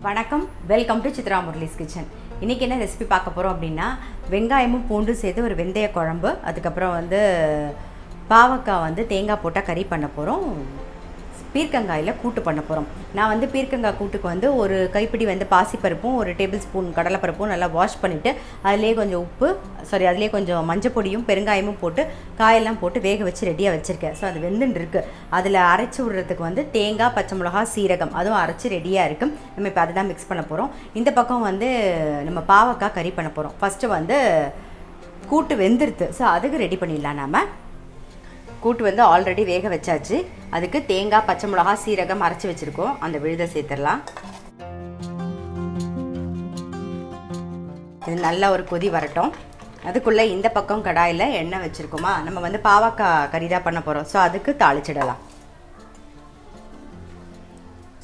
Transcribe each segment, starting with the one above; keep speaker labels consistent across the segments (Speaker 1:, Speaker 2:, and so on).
Speaker 1: வணக்கம், welcome to Chitra Murali's kitchen. இன்றைக்கி என்ன ரெசிபி பார்க்க போகிறோம் அப்படின்னா, வெங்காயமும் பூண்டும் சேர்த்து ஒரு வெந்தய குழம்பு, அதுக்கப்புறம் பாவக்காய் தேங்காய் போட்டால் கறி பண்ண போகிறோம். பீர்க்கங்காயில் கூட்டு பண்ண போகிறோம். நான் பீர்க்கங்காய் கூட்டுக்கு ஒரு கைப்பிடி பாசிப்பருப்பும் ஒரு டேபிள் ஸ்பூன் கடலைப்பருப்பும் நல்லா வாஷ் பண்ணிவிட்டு அதிலே கொஞ்சம் அதிலே கொஞ்சம் மஞ்சப்பொடியும் பெருங்காயமும் போட்டு காயெல்லாம் போட்டு வேக வச்சு ரெடியாக வச்சுருக்கேன். ஸோ அது வெந்துட்டு இருக்குது. அதில் அரைச்சி விடுறதுக்கு தேங்காய், பச்சை மிளகா, சீரகம் அதுவும் அரைச்சி ரெடியாக இருக்குது. நம்ம இப்போ அதை தான் மிக்ஸ் பண்ண போகிறோம். இந்த பக்கம் நம்ம பாவக்காய் கறி பண்ண போகிறோம். ஃபஸ்ட்டு கூட்டு வெந்துருது. ஸோ அதுக்கு ரெடி பண்ணிடலாம். நாம் கூட்டு ஆல்ரெடி வேக வச்சாச்சு. அதுக்கு தேங்காய், பச்சை மிளகா, சீரகம் அரைச்சி வச்சுருக்கோம். அந்த விழுதை சேர்த்துடலாம். இது நல்லா ஒரு கொதி வரட்டும். அதுக்குள்ளே இந்த பக்கம் கடாயில் எண்ணெய் வச்சுருக்கோமா, நம்ம பாவக்காய் கறி தான் பண்ண போகிறோம். ஸோ அதுக்கு தாளிச்சிடலாம்.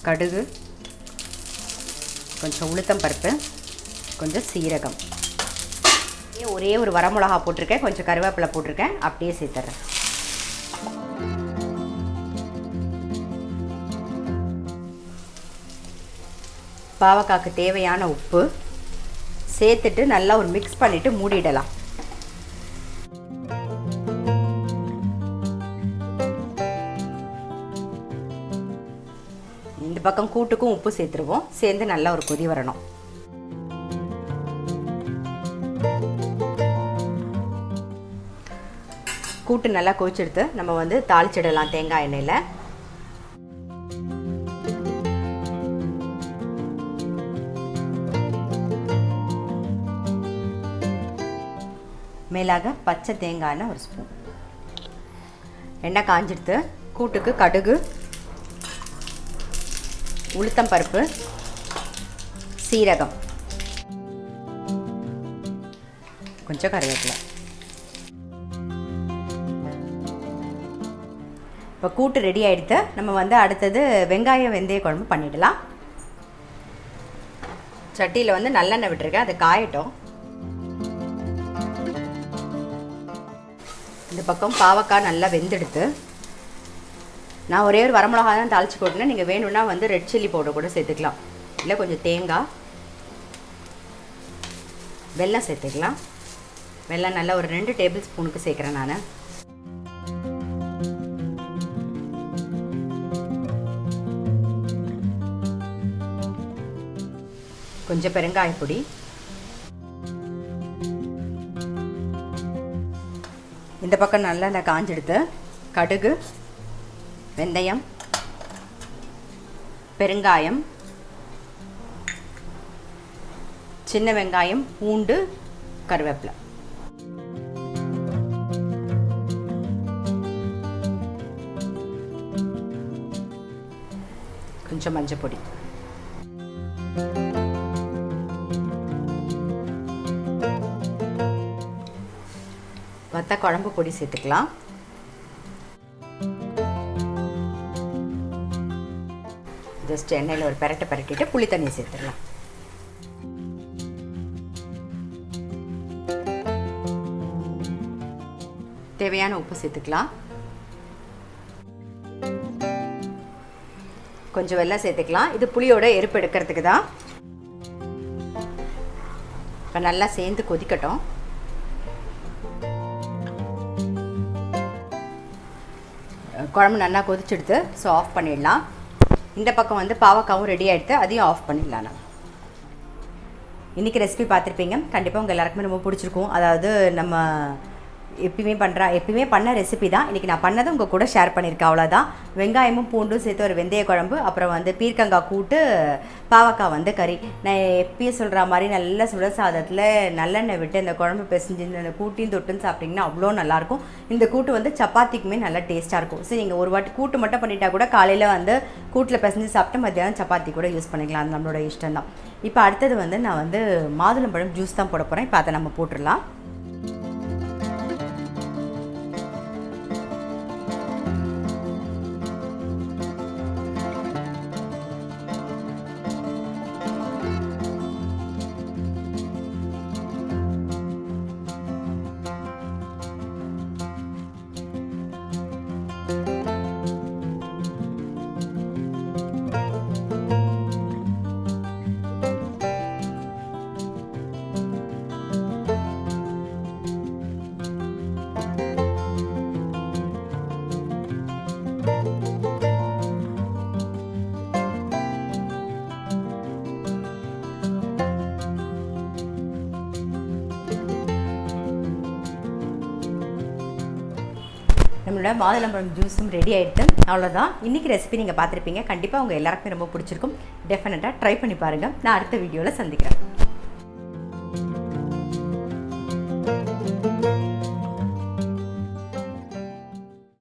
Speaker 1: கடுகு, கொஞ்சம் உளுத்தம் பருப்பு, கொஞ்சம் சீரகம், ஒரே ஒரு வரமிளகா போட்டிருக்கேன், கொஞ்சம் கருவேப்பிலை போட்டிருக்கேன். அப்படியே சேர்த்துட்றேன். பாவக்காய்க்கு தேவையான உப்பு சேர்த்துட்டு நல்லா ஒரு மிக்ஸ் பண்ணிவிட்டு மூடிடலாம். இந்த பக்கம் கூட்டுக்கும் உப்பு சேர்த்துருவோம். சேர்ந்து நல்லா ஒரு கொதி வரணும். கூட்டு நல்லா கொதிச்செடுத்து நம்ம தாளிச்சிடலாம் தேங்காய் எண்ணெயில். மேலாக பச்சை தேங்காய் ஒரு ஸ்பூன். எண்ணெய் காஞ்சிடுத்து. கூட்டுக்கு கடுகு, உளுத்தம் பருப்பு, சீரகம், கொஞ்சம் கருவேப்பிலை. இப்போ கூட்டு ரெடி ஆகிடுத்து. நம்ம அடுத்தது வெங்காயம் வெந்தய குழம்பு பண்ணிடலாம். சட்டியில் நல்லெண்ணெய் விட்டுருக்கேன், அது காயட்டும். இந்த பக்கம் பாவக்காய் நல்லா வெந்தெடுத்து நான் ஒரே ஒரு வரமிளகா தான் தாளித்து போட்டேன். நீங்கள் வேணும்னா ரெட் சில்லி பவுடர் கூட சேர்த்துக்கலாம். இல்லை கொஞ்சம் தேங்காய், வெல்லம் சேர்த்துக்கலாம். வெல்லம் நல்லா ஒரு 2 டேபிள் ஸ்பூனுக்கு சேர்க்குறேன் நான். கொஞ்சம் பெருங்காயப்பொடி, இந்த பக்கம் நல்லா நான் காஞ்செடுத்து கடுகு, வெந்தயம், பெருங்காயம், சின்ன வெங்காயம், பூண்டு, கருவேப்பிலை, கொஞ்சம் மஞ்சள் பொடி, வத்த குழம்பு பொடி சேர்த்துக்கலாம். ஜஸ்ட் எண்ணெயில் ஒரு பரட்டிட்டு புளி தண்ணியை சேர்த்துக்கலாம். தேவையான உப்பு சேர்த்துக்கலாம். கொஞ்சம் வெல்லம் சேர்த்துக்கலாம். இது புளியோட எருப்பு எடுக்கிறதுக்கு தான். இப்போ நல்லா சேர்ந்து கொதிக்கட்டும். குழம்பு நல்லா கொதிச்செடுத்து ஸோ ஆஃப் பண்ணிடலாம். இந்த பக்கம் பாவக்காவும் ரெடி ஆகிடுத்து, அதையும் ஆஃப் பண்ணிடலாம். நம்ம இன்றைக்கி ரெசிபி பார்த்துருப்பீங்க. கண்டிப்பாக உங்கள் எல்லாருக்குமே ரொம்ப பிடிச்சிருக்கும். அதாவது நம்ம எப்பயுமே பண்ண ரெசிபி தான். இன்றைக்கி நான் பண்ணதை உங்கள் கூட ஷேர் பண்ணியிருக்கேன். அவ்வளோதான். வெங்காயமும் பூண்டும் சேர்த்து ஒரு வெந்தய குழம்பு, அப்புறம் பீர்க்கங்காய் கூட்டு, பாவக்காய் கறி. நான் எப்பயும் சொல்கிற மாதிரி நல்ல சுட சாதத்தில் நல்லெண்ணெய் விட்டு இந்த குழம்பு பிசைஞ்சு அந்த கூட்டியும் தொட்டுன்னு சாப்பிட்டிங்கன்னா அவ்வளோ நல்லாயிருக்கும். இந்த கூட்டு சப்பாத்திக்குமே நல்லா டேஸ்ட்டாக இருக்கும். ஸோ நீங்கள் ஒரு வாட்டி கூட்டு மட்டும் பண்ணிட்டா கூட காலையில் கூட்டில் பிசைஞ்சு சாப்பிட்டு மத்தியானம் சப்பாத்தி கூட யூஸ் பண்ணிக்கலாம். அது நம்மளோட இஷ்டம் தான். இப்போ அடுத்தது நான் மாதுளம்பழம் ஜூஸ் தான் போட போகிறேன். இப்போ அதை நம்ம போட்டுடலாம். நம்மளோட மாதுளம்பழம் ஜூஸும் ரெடி ஆகிடுது. அவ்வளோதான், இன்றைக்கி ரெசிபி நீங்கள் பார்த்துருப்பீங்க. கண்டிப்பாக உங்கள் எல்லாருக்குமே ரொம்ப பிடிச்சிருக்கும். டெஃபினட்டாக ட்ரை பண்ணி பாருங்கள். நான் அடுத்த வீடியோவில் சந்திக்கிறேன்.